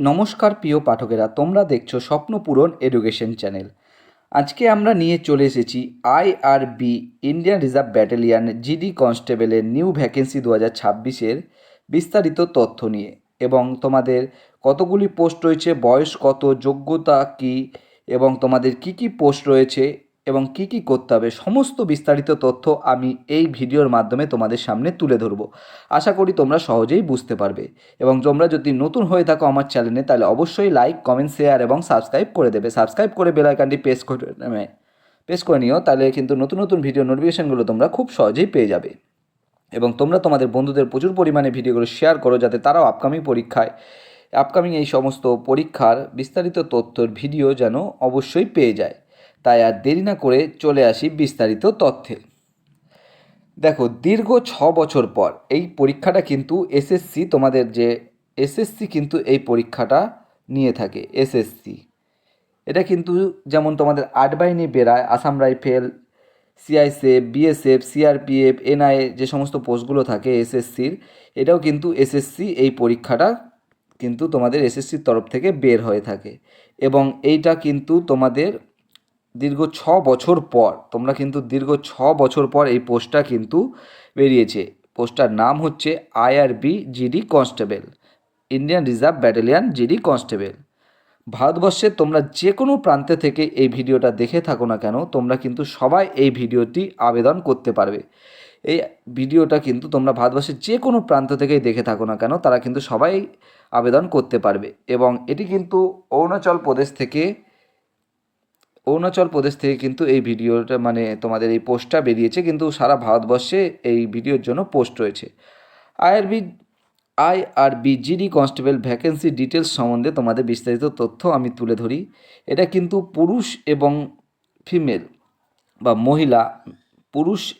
নমস্কার প্রিয় পাঠকেরা, তোমরা দেখছো স্বপ্নপূরণ এডুকেশন চ্যানেল। আজকে আমরা নিয়ে চলে এসেছি IRB Indian reserve battalion GD কনস্টেবলের নিউ ভ্যাকেন্সি 2026-এর বিস্তারিত তথ্য নিয়ে, এবং তোমাদের কতগুলি পোস্ট রয়েছে, বয়স কত, যোগ্যতা কী, এবং তোমাদের কি কি পোস্ট রয়েছে এবং কি কি করতে হবে, সমস্ত বিস্তারিত তথ্য আমি এই ভিডিওর মাধ্যমে তোমাদের সামনে তুলে ধরব। আশা করি তোমরা সহজেই বুঝতে পারবে। এবং তোমরা যদি নতুন হয়ে থাকো আমার চ্যানেলে, তাহলে অবশ্যই লাইক, কমেন্ট, শেয়ার এবং সাবস্ক্রাইব করে দেবে। সাবস্ক্রাইব করে বেল আইকনটি প্রেস করে নিও, তাহলে কিন্তু নতুন নতুন ভিডিও নোটিফিকেশনগুলো তোমরা খুব সহজেই পেয়ে যাবে। এবং তোমরা তোমাদের বন্ধুদের প্রচুর পরিমাণে ভিডিওগুলো শেয়ার করো, যাতে তারাও আপকামিং এই সমস্ত পরীক্ষার বিস্তারিত তথ্যর ভিডিও যেন অবশ্যই পেয়ে যায়। তাই আর দেরি না করে চলে আসি বিস্তারিত তথ্যে। দেখো, দীর্ঘ 6 বছর পর এই পরীক্ষাটা কিন্তু এসএসসি কিন্তু এই পরীক্ষাটা নিয়ে থাকে। এসএসসি এটা কিন্তু যেমন তোমাদের 8 বাহিনী বেরায়, Assam rifle, CISF, BSF, CRPF, NIA, যে সমস্ত পোস্টগুলো থাকে এসএসসির, এটাও কিন্তু এসএসসি এই পরীক্ষাটা কিন্তু তোমাদের এসএসসির তরফ থেকে বের হয়ে থাকে। এবং এইটা কিন্তু তোমাদের দীর্ঘ 6 বছর পর, দীর্ঘ 6 বছর পর এই পোস্টটা কিন্তু বেরিয়েছে। পোস্টটার নাম হচ্ছে IRB GD constable, Indian reserve battalion GD constable. ভারতবর্ষের তোমরা যে কোনো প্রান্তে থেকে এই ভিডিওটা দেখে থাকো না কেন, তোমরা কিন্তু সবাই এই ভিডিওটি আবেদন করতে পারবে। এই ভিডিওটা কিন্তু তোমরা ভারতবর্ষের যে কোনো প্রান্ত থেকেই দেখে থাকো না কেন, তারা কিন্তু সবাই আবেদন করতে পারবে। এবং এটি কিন্তু অরুণাচল প্রদেশ থেকে কিন্তু এই ভিডিওটা, মানে তোমাদের এই পোস্টটা বেরিয়েছে, কিন্তু সারা ভারতবর্ষে এই ভিডিওর জন্য পোস্ট রয়েছে। IRB GD constable vacancy details সম্বন্ধে তোমাদের বিস্তারিত তথ্য আমি তুলে ধরি। এটা কিন্তু পুরুষ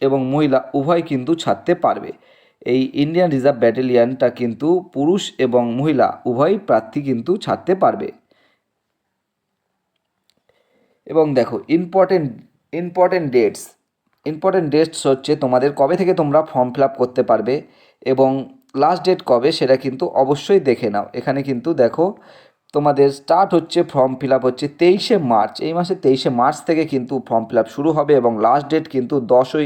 এবং মহিলা উভয় কিন্তু ছাড়তে পারবে। এই ইন্ডিয়ান রিজার্ভ ব্যাটালিয়ানটা কিন্তু পুরুষ এবং মহিলা উভয় প্রার্থী কিন্তু ছাড়তে পারবে। এবং দেখো, ইম্পর্টেন্ট ডেটস হচ্ছে তোমাদের কবে থেকে তোমরা ফর্ম ফিল আপ করতে পারবে এবং লাস্ট ডেট কবে, সেটা কিন্তু অবশ্যই দেখে নাও। এখানে কিন্তু দেখো, তোমাদের স্টার্ট হচ্ছে, ফর্ম ফিল আপ হচ্ছে 23শে মার্চ। এই মাসে 23শে মার্চ থেকে কিন্তু ফর্ম ফিল আপ শুরু হবে এবং লাস্ট ডেট কিন্তু 10ই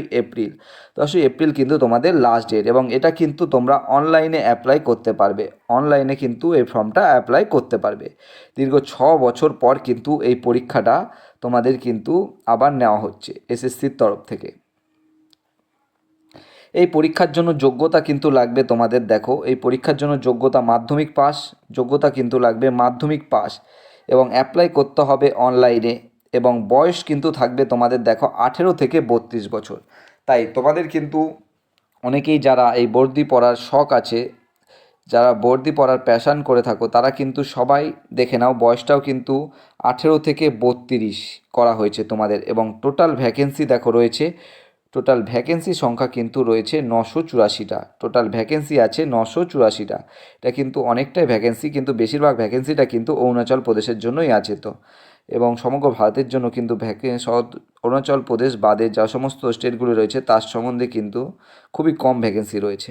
এপ্রিল কিন্তু তোমাদের লাস্ট ডেট। এবং এটা কিন্তু তোমরা অনলাইনে অ্যাপ্লাই করতে পারবে, অনলাইনে কিন্তু এই ফর্মটা অ্যাপ্লাই করতে পারবে। দীর্ঘ 6 বছর পর কিন্তু এই পরীক্ষাটা তোমাদের কিন্তু আবার নেওয়া হচ্ছে এসএসসির তরফ থেকে। এই পরীক্ষার জন্য যোগ্যতা কিন্তু লাগবে তোমাদের, দেখো, এই পরীক্ষার জন্য যোগ্যতা মাধ্যমিক পাস, এবং অ্যাপ্লাই করতে হবে অনলাইনে। এবং বয়স কিন্তু থাকবে তোমাদের, দেখো, 18 থেকে 32 বছর। তাই তোমাদের কিন্তু অনেকেই যারা এই বর্দি পড়ার শখ আছে, যারা বর্দি পড়ার প্যাশান করে থাকো, তারা কিন্তু সবাই দেখে নাও, বয়সটাও কিন্তু 18 থেকে 32 করা হয়েছে তোমাদের। এবং টোটাল ভ্যাকেন্সি দেখো রয়েছে, টোটাল ভ্যাকেন্সি সংখ্যা কিন্তু রয়েছে 984টা। টোটাল ভ্যাকেন্সি আছে 984টা। এটা কিন্তু অনেকটাই ভ্যাকেন্সি, কিন্তু বেশিরভাগ ভ্যাকেন্সিটা কিন্তু অরুণাচল প্রদেশের জন্যই আছে। তো এবং সমগ্র ভারতের জন্য কিন্তু অরুণাচল প্রদেশ বাদে যা সমস্ত স্টেটগুলি রয়েছে, তার সম্বন্ধে কিন্তু খুবই কম ভ্যাকেন্সি রয়েছে।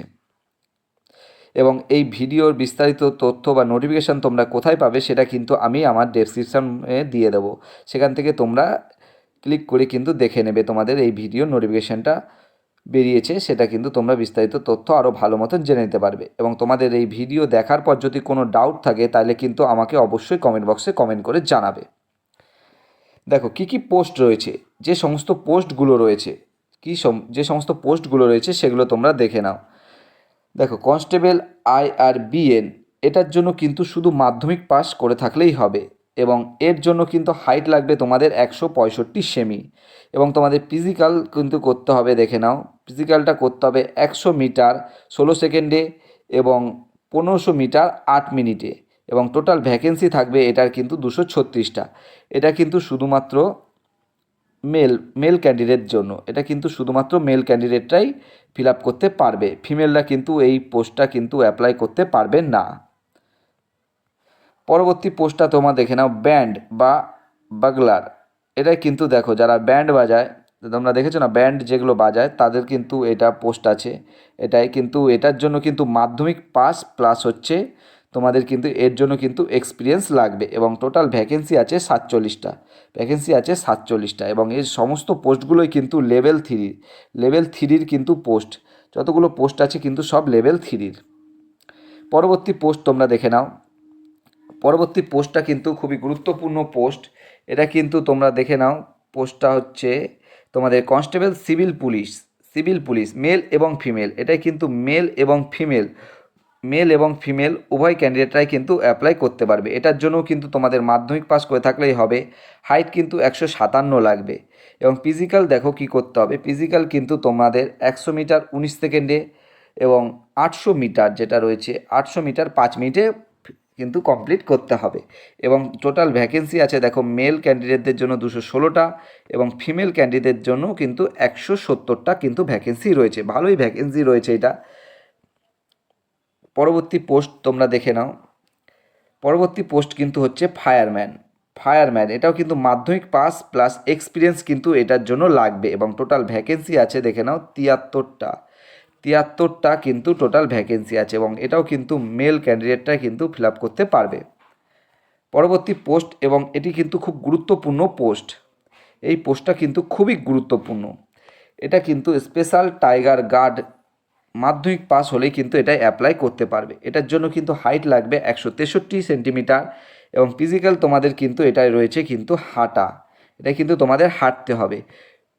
এবং এই ভিডিওর বিস্তারিত তথ্য বা নোটিফিকেশান তোমরা কোথায় পাবে, সেটা কিন্তু আমি আমার ডেসক্রিপশনে দিয়ে দেবো। সেখান থেকে তোমরা ক্লিক করে কিন্তু দেখে নেবে, তোমাদের এই ভিডিও নোটিফিকেশানটা বেরিয়েছে, সেটা কিন্তু তোমরা বিস্তারিত তথ্য আরও ভালো মতন জেনে নিতে পারবে। এবং তোমাদের এই ভিডিও দেখার পর যদি কোনো ডাউট থাকে, তাহলে কিন্তু আমাকে অবশ্যই কমেন্ট বক্সে কমেন্ট করে জানাবে। দেখো, কি কি পোস্ট রয়েছে, যে সমস্ত পোস্টগুলো রয়েছে সেগুলো তোমরা দেখে নাও। দেখো, কনস্টেবল আইআরবিএন, এটার জন্য কিন্তু শুধু মাধ্যমিক পাস করে থাকলেই হবে। এবং এর জন্য কিন্তু হাইট লাগবে তোমাদের 165 সেমি। এবং তোমাদের ফিজিক্যাল কিন্তু করতে হবে, দেখে নাও, ফিজিক্যালটা করতে হবে 100 মিটার 16 সেকেন্ডে এবং 1500 মিটার 8 মিনিটে। এবং টোটাল ভ্যাকেন্সি থাকবে এটার কিন্তু 236টা। এটা কিন্তু শুধুমাত্র মেল ক্যান্ডিডেট জন্য, এটা কিন্তু শুধুমাত্র মেল ক্যান্ডিডেটরাই ফিল আপ করতে পারবে, ফিমেলরা কিন্তু এই পোস্টটা কিন্তু অ্যাপ্লাই করতে পারবে না। পরবর্তী পোস্টটা তোমরা দেখে নাও, ব্যান্ড বা বাগলার। এটাই কিন্তু দেখো, যারা ব্যান্ড বাজায়, তোমরা দেখেছো না, ব্যান্ড যেগুলো বাজায়, তাদের কিন্তু এটা পোস্ট আছে। এটার জন্য কিন্তু মাধ্যমিক পাস প্লাস হচ্ছে তোমাদের কিন্তু এর জন্য কিন্তু এক্সপিরিয়েন্স লাগবে এবং টোটাল ভ্যাকেন্সি আছে 47টা এবং এর সমস্ত পোস্টগুলোই কিন্তু লেভেল থ্রির কিন্তু পোস্ট, যতগুলো পোস্ট আছে কিন্তু সব লেভেল থ্রির। পরবর্তী পোস্ট তোমরা দেখে নাও। পরবর্তী পোস্টটা কিন্তু খুবই গুরুত্বপূর্ণ পোস্ট, এটা কিন্তু তোমরা দেখে নাও। পোস্টটা হচ্ছে তোমাদের কনস্টেবল সিভিল পুলিশ মেল এবং ফিমেল। এটাই কিন্তু মেল এবং ফিমেল উভয় ক্যান্ডিডেটরাই কিন্তু অ্যাপ্লাই করতে পারবে। এটার জন্য কিন্তু তোমাদের মাধ্যমিক পাস করে থাকলেই হবে। হাইট কিন্তু 157 লাগবে এবং ফিজিক্যাল দেখো কি করতে হবে। ফিজিক্যাল কিন্তু তোমাদের 100 মিটার 19 সেকেন্ডে এবং 800 মিটার যেটা রয়েছে 800 মিটার 5 মিনিটে কিন্তু কমপ্লিট করতে হবে। এবং টোটাল ভ্যাকেন্সি আছে দেখো, মেল ক্যান্ডিডেটদের জন্য 216টা এবং ফিমেল ক্যান্ডিডেটদের জন্য কিন্তু 170টা কিন্তু ভ্যাকেন্সি রয়েছে। ভালোই ভ্যাকেন্সি রয়েছে এটা। পরবর্তী পোস্ট তোমরা দেখে নাও। পরবর্তী পোস্ট কিন্তু হচ্ছে ফায়ারম্যান। এটাও কিন্তু মাধ্যমিক পাস প্লাস এক্সপিরিয়েন্স কিন্তু এটার জন্য লাগবে এবং টোটাল ভ্যাকেন্সি আছে দেখে নাও 73টা কিন্তু টোটাল ভ্যাকেন্সি আছে এবং এটাও কিন্তু মেল ক্যান্ডিডেটটা কিন্তু ফিল আপ করতে পারবে। পরবর্তী পোস্ট এবং এটি কিন্তু খুব গুরুত্বপূর্ণ পোস্ট, এই পোস্টটা কিন্তু খুবই গুরুত্বপূর্ণ। এটা কিন্তু স্পেশাল টাইগার গার্ড মাধ্যমিক পাস হলেই কিন্তু এটাই অ্যাপ্লাই করতে পারবে। এটার জন্য কিন্তু হাইট লাগবে 163 সেন্টিমিটার এবং ফিজিক্যাল তোমাদের কিন্তু এটাই রয়েছে কিন্তু এটা কিন্তু তোমাদের হাঁটতে হবে।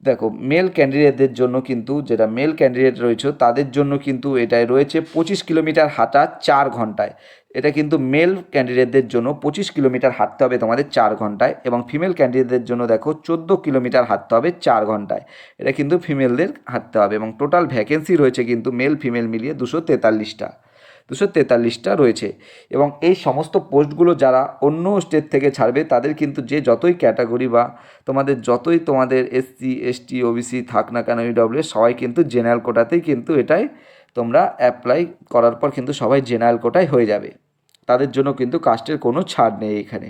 দেখো মেল ক্যান্ডিডেটদের জন্য কিন্তু যেটা মেল ক্যান্ডিডেট রয়েছে তাদের জন্য কিন্তু এটাই রয়েছে 25 কিলোমিটার হাঁটা 4 ঘন্টায়। এটা কিন্তু মেল ক্যান্ডিডেটদের জন্য 25 কিলোমিটার হাঁটতে হবে তোমাদের 4 ঘন্টায় এবং ফিমেল ক্যান্ডিডেটদের জন্য দেখো 14 কিলোমিটার হাঁটতে হবে 4 ঘন্টায়। এটা কিন্তু ফিমেলদের হাঁটতে হবে এবং টোটাল ভ্যাকেন্সি রয়েছে কিন্তু মেল ফিমেল মিলিয়ে 243টা রয়েছে। এবং এই সমস্ত পোস্টগুলো যারা অন্য স্টেট থেকে ছাড়বে তাদের কিন্তু যতই ক্যাটাগরি বা তোমাদের SC ST OBC থাক না কেন EWS সবাই কিন্তু জেনারেল কোটাতেই কিন্তু এটাই তোমরা অ্যাপ্লাই করার পর কিন্তু সবাই জেনারেল কোটায় হয়ে যাবে। তাদের জন্য কিন্তু কাস্টের কোনো ছাড় নেই এখানে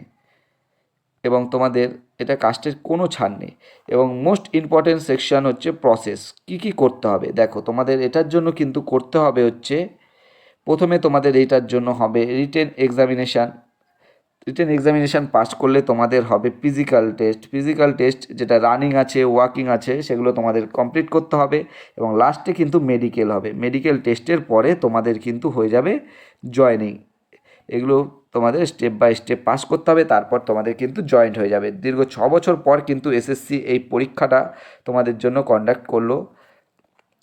এবং তোমাদের এটা কাস্টের কোনো ছাড় নেই। এবং মোস্ট ইম্পর্টেন্ট সেকশন হচ্ছে প্রসেস, কি করতে হবে। দেখো তোমাদের এটার জন্য কিন্তু করতে হবে হচ্ছে প্রথমে তোমাদের এইটার জন্য হবে রিটেন এক্সামিনেশান পাস করলে তোমাদের হবে ফিজিক্যাল টেস্ট যেটা রানিং আছে ওয়াকিং আছে সেগুলো তোমাদের কমপ্লিট করতে হবে এবং লাস্টে কিন্তু মেডিকেল টেস্টের পরে তোমাদের কিন্তু হয়ে যাবে জয়েনিং। এগুলো তোমাদের স্টেপ বাই স্টেপ পাস করতে হবে, তারপর তোমাদের কিন্তু জয়েন্ট হয়ে যাবে। দীর্ঘ 6 বছর পর কিন্তু SSC এই পরীক্ষাটা তোমাদের জন্য কন্ডাক্ট করলো।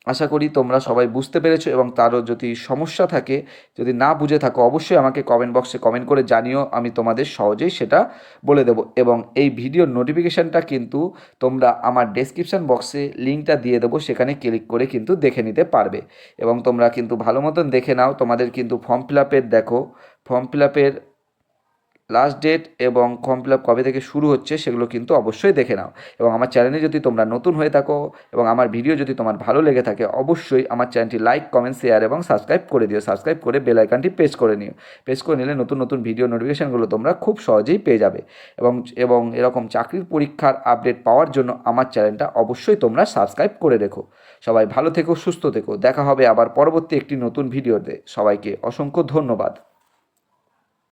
আশা করি তোমরা সবাই বুঝতে পেরেছো এবং তারও যদি সমস্যা থাকে, যদি না বুঝে থাকো অবশ্যই আমাকে কমেন্ট বক্সে কমেন্ট করে জানিও, আমি তোমাদের সহজেই সেটা বলে দেবো। এবং এই ভিডিওর নোটিফিকেশানটা কিন্তু তোমরা আমার ডেসক্রিপশান বক্সে লিঙ্কটা দিয়ে দেবো, সেখানে ক্লিক করে কিন্তু দেখে নিতে পারবে এবং তোমরা কিন্তু ভালো মতন দেখে নাও। তোমাদের কিন্তু ফর্ম ফিল আপের লাস্ট ডেট এবং ফর্ম ফিল আপ কবে থেকে শুরু হচ্ছে সেগুলো কিন্তু অবশ্যই দেখে নাও। এবং আমার চ্যানেলে যদি তোমরা নতুন হয়ে থাকো এবং আমার ভিডিও যদি তোমার ভালো লেগে থাকে অবশ্যই আমার চ্যানেলটি লাইক কমেন্ট শেয়ার এবং সাবস্ক্রাইব করে দিও। সাবস্ক্রাইব করে বেল আইকনটি প্রেস করে নিলে নতুন ভিডিও নোটিফিকেশানগুলো তোমরা খুব সহজেই পেয়ে যাবে। এবং এরকম চাকরির পরীক্ষার আপডেট পাওয়ার জন্য আমার চ্যানেলটা অবশ্যই তোমরা সাবস্ক্রাইব করে রেখো। সবাই ভালো থেকো, সুস্থ থেকো। দেখা হবে আবার পরবর্তী একটি নতুন ভিডিওতে। সবাইকে অসংখ্য ধন্যবাদ।